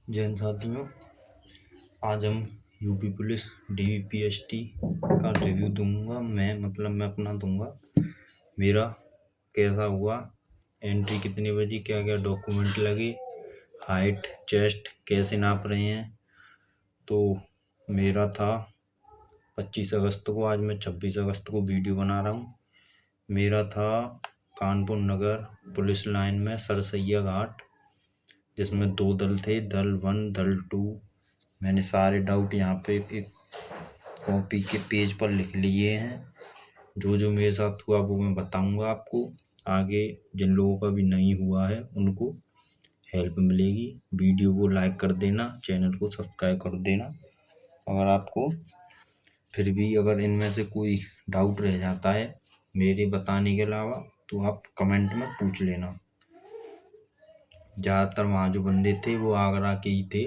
जय हिंद साथियों। आज हम यूपी पुलिस डीवीपीएसटी का रिव्यू दूंगा। मैं अपना दूंगा। मेरा कैसा हुआ, एंट्री कितनी बजी, क्या क्या डॉक्यूमेंट लगे, हाइट चेस्ट कैसे नाप रहे हैं। तो मेरा था 25 अगस्त को, आज मैं 26 अगस्त को वीडियो बना रहा हूँ। मेरा था कानपुर नगर पुलिस लाइन में सरसैया घाट, जिसमें 2 दल थे, दल 1 दल 2। मैंने सारे डाउट यहाँ पे एक कॉपी के पेज पर लिख लिए हैं। जो जो मेरे साथ हुआ वो मैं बताऊंगा आपको। आगे जिन लोगों का भी नहीं हुआ है उनको हेल्प मिलेगी। वीडियो को लाइक कर देना, चैनल को सब्सक्राइब कर देना। अगर आपको फिर भी अगर इनमें से कोई डाउट रह जाता है मेरे बताने के अलावा, तो आप कमेंट में पूछ लेना। ज़्यादातर वहाँ जो बंदे थे वो आगरा के ही थे,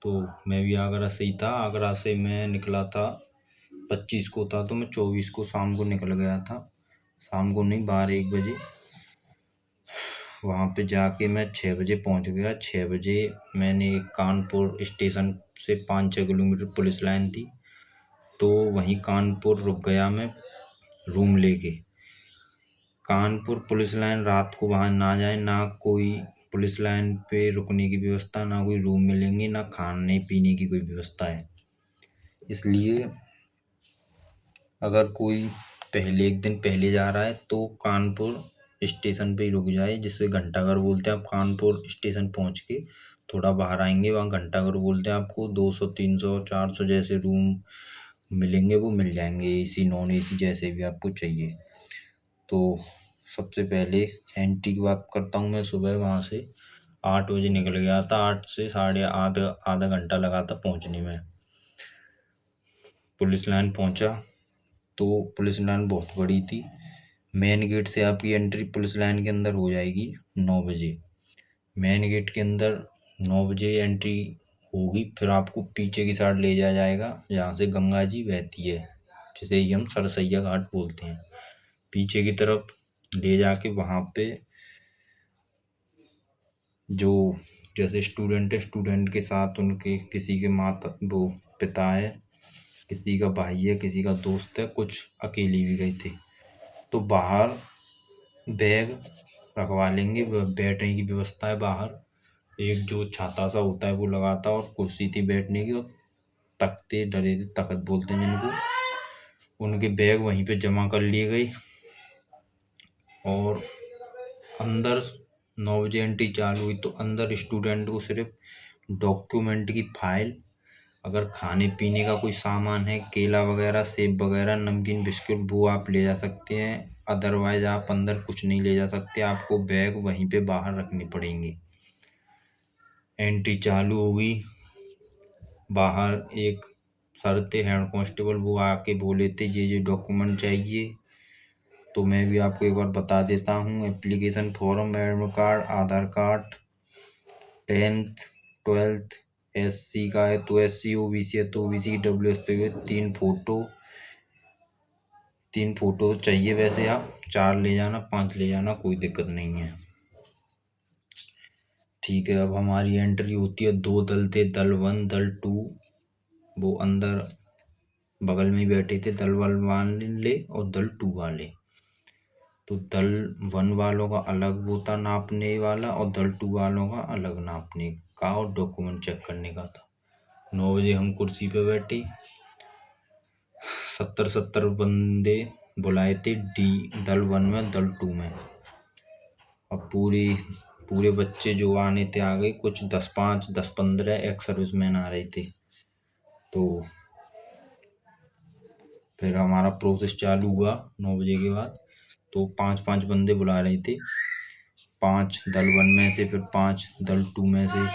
तो मैं भी आगरा से ही था। आगरा से मैं निकला था 25 को था, तो मैं 24 को शाम को निकल गया था। शाम को नहीं, 12-1 बजे। वहाँ पे जाके मैं 6 बजे पहुँच गया। 6 बजे मैंने कानपुर स्टेशन से 5-6 किलोमीटर पुलिस लाइन थी, तो वहीं कानपुर रुक गया मैं रूम लेके। कानपुर पुलिस लाइन रात को वहाँ ना जाए, ना कोई पुलिस लाइन पे रुकने की व्यवस्था, ना कोई रूम मिलेंगे, ना खाने पीने की कोई व्यवस्था है। इसलिए अगर कोई पहले एक दिन पहले जा रहा है तो कानपुर स्टेशन पे ही रुक जाए, जिसे घंटाघर बोलते हैं। आप कानपुर स्टेशन पहुंच के थोड़ा बाहर आएंगे, वहाँ घंटाघर बोलते हैं। आपको 200 300 400 जैसे रूम मिलेंगे, वो मिल जाएंगे, एसी नॉन एसी जैसे भी आपको चाहिए। तो सबसे पहले एंट्री की बात करता हूँ। मैं सुबह वहाँ से 8 बजे निकल गया था। 8 से साढ़े आधा घंटा लगा था पहुँचने में। पुलिस लाइन पहुँचा तो पुलिस लाइन बहुत बड़ी थी। मेन गेट से आपकी एंट्री पुलिस लाइन के अंदर हो जाएगी 9 बजे। मेन गेट के अंदर 9 बजे एंट्री होगी। फिर आपको पीछे की साइड ले जाया जाएगा, जहाँ से गंगा जी बहती है, जिसे ही हम सरसैया घाट बोलते हैं। पीछे की तरफ ले जाके वहाँ पे जो जैसे स्टूडेंट है, स्टूडेंट के साथ उनके किसी के माता वो पिता है, किसी का भाई है, किसी का दोस्त है, कुछ अकेले भी गए थे। तो बाहर बैग रखवा लेंगे, बैठने की व्यवस्था है बाहर। एक जो छाता सा होता है वो लगाता, और कुर्सी थी बैठने की, और तख्ते डले थे, तख्त बोलते हैं जिनको। उनके बैग वहीं पे जमा कर लिए गए। और अंदर 9 बजे एंट्री चालू हुई, तो अंदर स्टूडेंट को सिर्फ डॉक्यूमेंट की फाइल, अगर खाने पीने का कोई सामान है, केला वगैरह, सेब वगैरह, नमकीन, बिस्कुट, वो आप ले जा सकते हैं। अदरवाइज आप अंदर कुछ नहीं ले जा सकते। आपको बैग वहीं पे बाहर रखने पड़ेंगे। एंट्री चालू हो गई। बाहर एक सर थे, हेड कांस्टेबल, वो आके बोले थे ये डॉक्यूमेंट चाहिए। तो मैं भी आपको एक बार बता देता हूँ। एप्लीकेशन फॉर्म, एडमिट कार्ड, आधार कार्ड, 10th 12th, SC का है तो SC, OBC है तो OBC की WS तो 3 फोटो चाहिए। वैसे आप 4 ले जाना, 5 ले जाना, कोई दिक्कत नहीं है। ठीक है, अब हमारी एंट्री होती है। 2 दल थे, दल 1 दल 2। वो अंदर बगल में ही बैठे थे, दल 1 वाले और दल 2 वाले। तो दल 1 वालों का अलग वो था नापने वाला, और दल 2 वालों का अलग नापने का और डॉक्यूमेंट चेक करने का था। 9 बजे हम कुर्सी पे बैठे। 70 बंदे बुलाए थे दल 1 में, दल 2 में। अब पूरे बच्चे जो आने थे आ गए। कुछ 10-5 10-15 एक्स सर्विसमैन आ रहे थे। तो फिर हमारा प्रोसेस चालू हुआ 9 बजे के बाद। तो 5-5 बंदे बुला रहे थे। 5 दल 1 में से, फिर 5 दल 2 में से,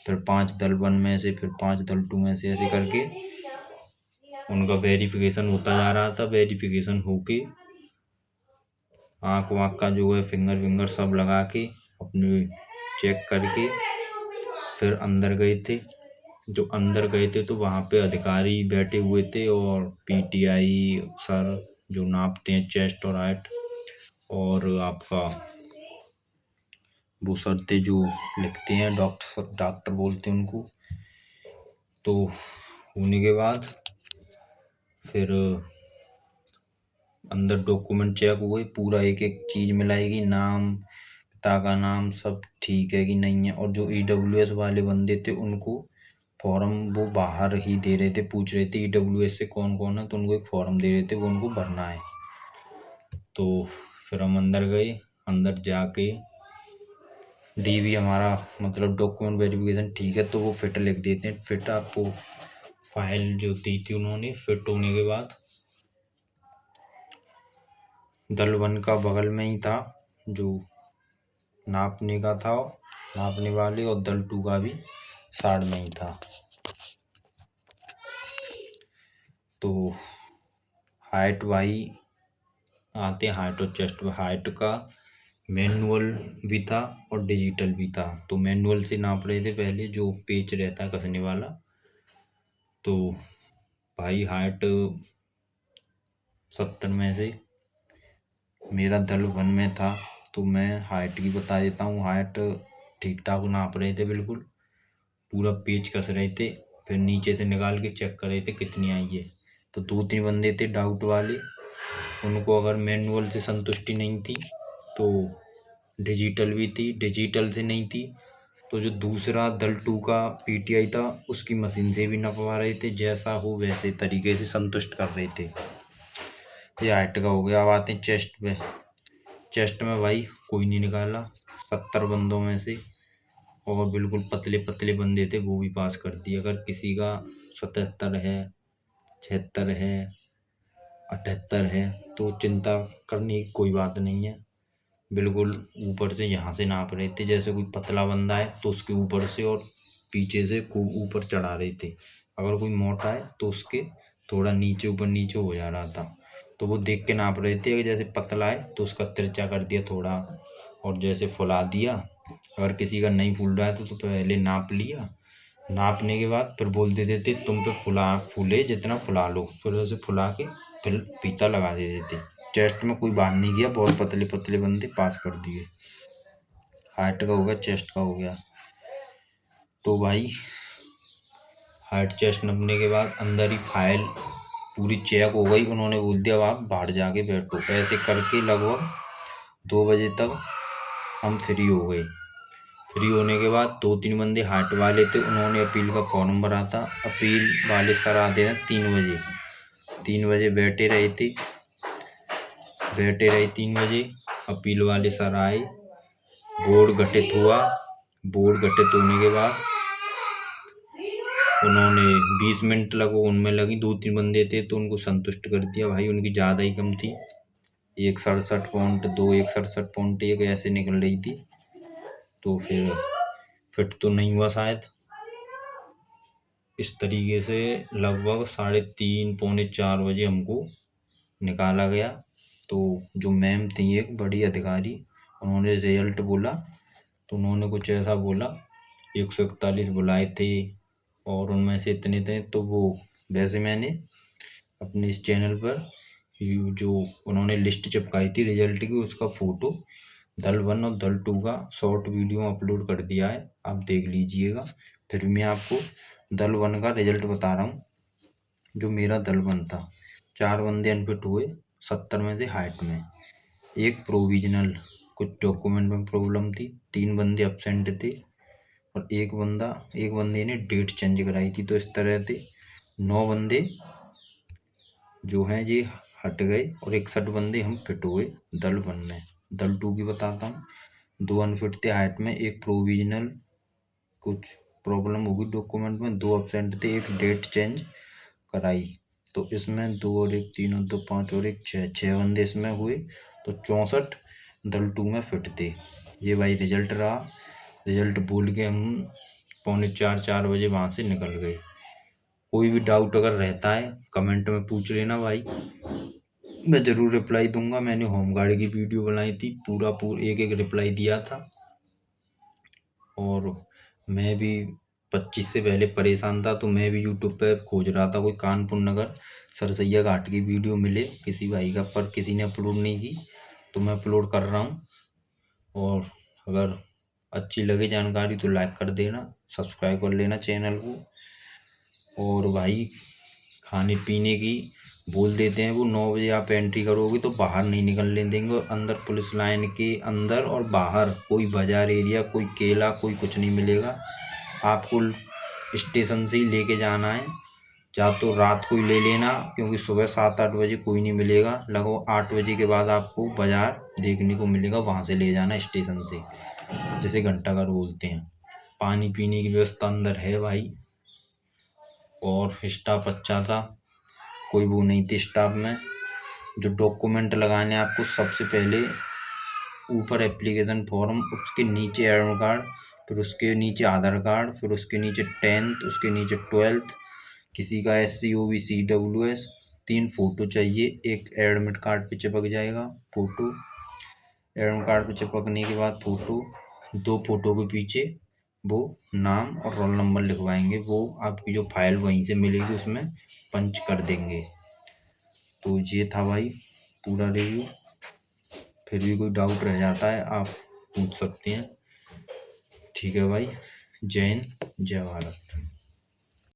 फिर 5 दल 1 में से, फिर 5 दल 2 में से, ऐसे करके उनका वेरिफिकेशन होता जा रहा था। वेरिफिकेशन होके आँख वाँख का जो है फिंगर विंगर सब लगा के अपने चेक करके फिर अंदर गए थे। जो अंदर गए थे तो वहाँ पे अधिकारी बैठे हुए थे, और PTI सर जो नापते हैं चेस्ट और हाइट, और आपका वो शर्तें जो लिखते हैं डॉक्टर बोलते हैं उनको। तो होने के बाद फिर अंदर डॉक्यूमेंट चेक हुए, पूरा एक एक चीज़ मिलाएगी, नाम, पिता का नाम सब ठीक है कि नहीं है। और जो EWS वाले बंदे थे उनको फॉर्म वो बाहर ही दे रहे थे, पूछ रहे थे EWS से कौन कौन है, तो उनको एक फॉर्म दे रहे थे, वो उनको भरना है। तो फिर हम अंदर गए, अंदर जाके DV हमारा मतलब डॉक्यूमेंट वेरिफिकेशन ठीक है, तो वो फिट लिख देते हैं। फिट आपको फाइल जो दी थी उन्होंने, फिट होने के बाद दल 1 का बगल में ही था जो नापने का था, नापने वाले, और दल 2 का भी साइड में ही था। तो हाइट वाई आते हैं, हाइट और चेस्ट। हाइट का मैनुअल भी था और डिजिटल भी था। तो मैनुअल से नाप रहे थे पहले, जो पेच रहता है कसने वाला। तो भाई हाइट 70 में से मेरा दल 1 में था, तो मैं हाइट की बता देता हूँ। हाइट ठीक ठाक नाप रहे थे, बिल्कुल पूरा पेच कस रहे थे, फिर नीचे से निकाल के चेक कर रहे थे कितनी आई है। तो 2-3 बंदे थे डाउट वाले, उनको अगर मैनुअल से संतुष्टि नहीं थी तो डिजिटल भी थी, डिजिटल से नहीं थी तो जो दूसरा दल 2 का PTI था उसकी मशीन से भी नपवा रहे थे, जैसा हो वैसे तरीके से संतुष्ट कर रहे थे। ये हाइट का हो गया। अब आते हैं चेस्ट पे। चेस्ट में भाई कोई नहीं निकाला 70 बंदों में से, और बिल्कुल पतले पतले बंदे थे वो भी पास कर दिए। अगर किसी का 77 है, 76 है, 78 है तो चिंता करने की कोई बात नहीं है। बिल्कुल ऊपर से यहाँ से नाप रहे थे, जैसे कोई पतला बंदा है तो उसके ऊपर से और पीछे से खूब ऊपर चढ़ा रहे थे। अगर कोई मोटा है तो उसके थोड़ा नीचे ऊपर नीचे हो जा रहा था, तो वो देख के नाप रहे थे। जैसे पतला है तो उसका तिरछा कर दिया थोड़ा, और जैसे फुला दिया। अगर किसी का नहीं फूल रहा है तो पहले नाप लिया, नापने के बाद फिर बोल देते थे तुम पे फूले जितना फुला लो, फिर उसे फुला के फिर फीता लगा देते थे। चेस्ट में कोई बाहर नहीं गया, बहुत पतले पतले बंदे पास कर दिए। हाइट का हो गया, चेस्ट का हो गया। तो भाई हाइट चेस्ट नपने के बाद अंदर ही फाइल पूरी चेक हो गई, उन्होंने बोल दिया अब आप बाहर जाके बैठो। ऐसे करके लगभग 2 बजे तक हम फ्री हो गए। फ्री होने के बाद 2-3 बंदे हाइट वाले थे, उन्होंने अपील का फॉर्म भरा था। अपील वाले सर आते हैं 3 बजे। 3 बजे बैठे रहे 3 बजे। अपील वाले सर आए, बोर्ड गठित हुआ। बोर्ड गठित होने के बाद उन्होंने 20 मिनट लगभग उनमें लगी, 2-3 बंदे थे तो उनको संतुष्ट कर दिया। भाई उनकी ज़्यादा ही कम थी, 167.2, 167.1 ऐसे निकल रही थी। तो फिर फिट तो नहीं हुआ शायद। इस तरीके से लगभग 3:30 पौने 4 बजे हमको निकाला गया। तो जो मैम थी एक बड़ी अधिकारी, उन्होंने रिजल्ट बोला तो उन्होंने कुछ ऐसा बोला 141 बुलाए थे और उनमें से इतने थे। तो वो वैसे मैंने अपने इस चैनल पर जो उन्होंने लिस्ट चिपकाई थी रिजल्ट की, उसका फ़ोटो दल 1 और दल 2 का शॉर्ट वीडियो अपलोड कर दिया है, आप देख लीजिएगा। फिर मैं आपको दल 1 का रिजल्ट बता रहा हूँ। जो मेरा दल 1 था, 4 बंदे अनफिट हुए 70 में से हाइट में, एक प्रोविजनल, कुछ डॉक्यूमेंट में प्रॉब्लम थी, 3 बंदे अपसेंट थे और एक बंदे ने डेट चेंज कराई थी। तो इस तरह से 9 बंदे जो हैं ये हट गए और 61 बंदे हम फिट हुए दल 1 में। दल 2 की बताता हूँ, 2 अनफिट थे हाइट में, एक प्रोविजनल, कुछ प्रॉब्लम होगी डॉक्यूमेंट में, 2 अपसेंट थे, एक डेट चेंज कराई। तो इसमें 2 और 1 3 और 2 5 और 1 6 बंदे इसमें हुए। तो 64 दल 2 में फिट थे। ये भाई रिजल्ट रहा। रिजल्ट बोल के हम पौने 4 बजे वहाँ से निकल गए। कोई भी डाउट अगर रहता है कमेंट में पूछ लेना भाई, मैं ज़रूर रिप्लाई दूंगा। मैंने होमगार्ड की वीडियो बनाई थी, पूरा एक एक रिप्लाई दिया था। और मैं भी 25 से पहले परेशान था, तो मैं भी यूट्यूब पर खोज रहा था कोई कानपुर नगर सरसैया घाट की वीडियो मिले किसी भाई का, पर किसी ने अपलोड नहीं की, तो मैं अपलोड कर रहा हूँ। और अगर अच्छी लगे जानकारी तो लाइक कर देना, सब्सक्राइब कर लेना चैनल को। और भाई खाने पीने की बोल देते हैं, वो 9 बजे आप एंट्री करोगे तो बाहर नहीं निकलने देंगे, और अंदर पुलिस लाइन के अंदर और बाहर कोई बाजार एरिया, कोई केला, कोई कुछ नहीं मिलेगा। आपको स्टेशन से ही लेके जाना है, या तो रात को ही ले लेना, क्योंकि सुबह 7-8 बजे कोई नहीं मिलेगा। लगभग 8 बजे के बाद आपको बाजार देखने को मिलेगा, वहाँ से ले जाना स्टेशन से, जैसे घंटाघर बोलते हैं। पानी पीने की व्यवस्था अंदर है भाई, और स्टाफ अच्छा था, कोई वो नहीं थी स्टाफ में। जो डॉक्यूमेंट लगाने आपको, सबसे पहले ऊपर एप्लीकेशन फॉर्म, उसके नीचे एडमिट कार्ड, फिर उसके नीचे आधार कार्ड, फिर उसके नीचे 10th, उसके नीचे 12th, किसी का SC OBC EWS, 3 फोटो चाहिए। एक एडमिट कार्ड पे चिपक जाएगा फोटो, एडमिट कार्ड पे चिपकने के बाद फोटो, 2 फोटो के पीछे वो नाम और रोल नंबर लिखवाएंगे, वो आपकी जो फाइल वहीं से मिलेगी उसमें पंच कर देंगे। तो ये था भाई पूरा रिव्यू। फिर भी कोई डाउट रह जाता है आप पूछ सकते हैं। ठीक है भाई, जय हिंद, जय भारत।